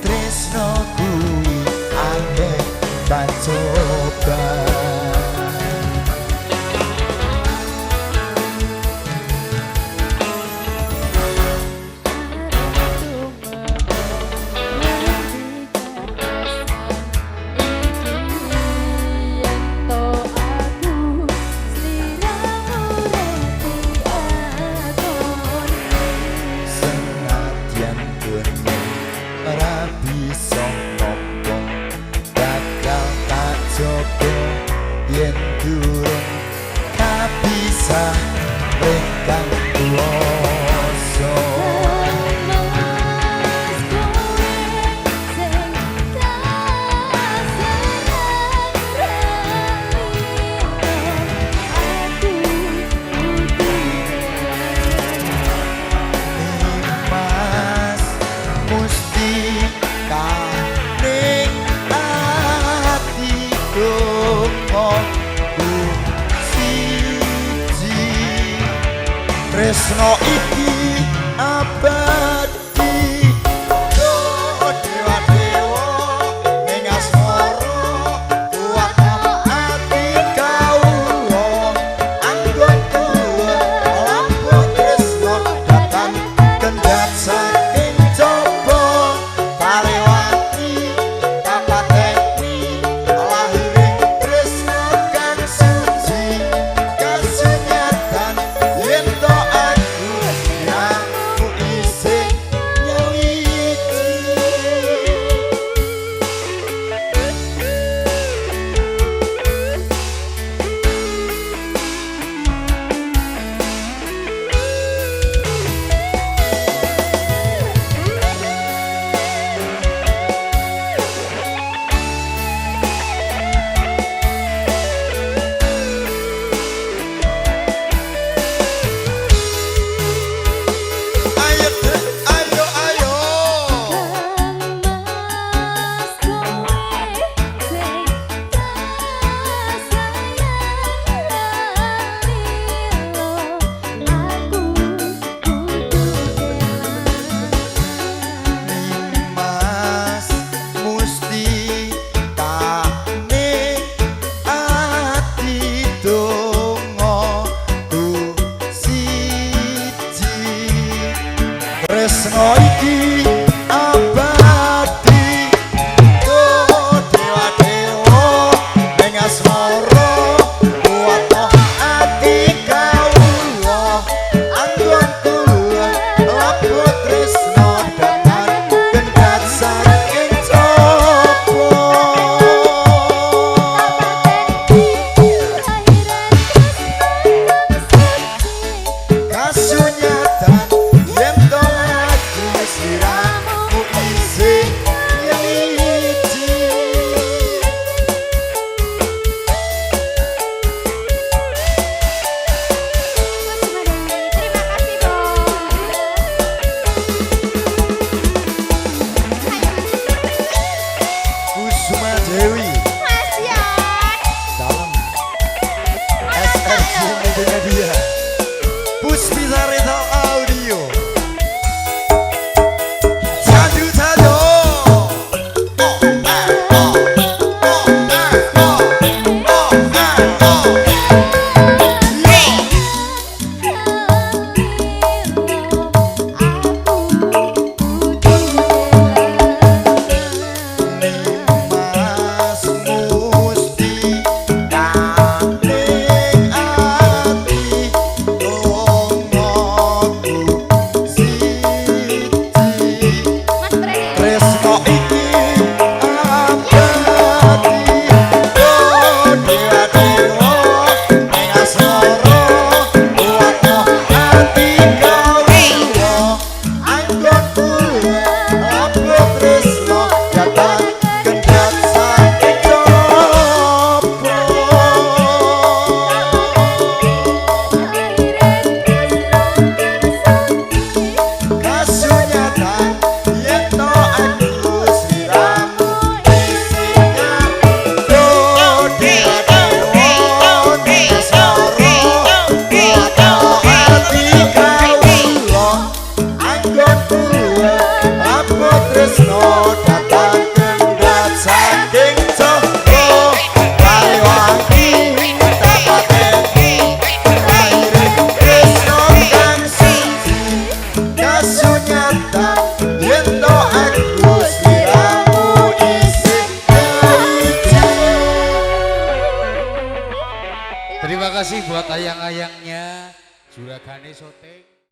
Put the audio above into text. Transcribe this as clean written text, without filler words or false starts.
tresno kuwi akeh tak coba. Yen durung kapisah rekan kuoso Mas musti kaning atiku tresno iki abadi oh dewa dewa ning asmara kuat ati kawula anggon tuwa lampu tresno datang kendhat saking coba parewati kapateni lahiring tresno kang suci kasunyatan yen to aku Tresno datang kendhat saking Jawa Baliwangi dapateni lairing Tresno kang siji kasunyatan yen to Agus liramu isih gaiji. Terima kasih buat ayang-ayangnya Juragane Syuting.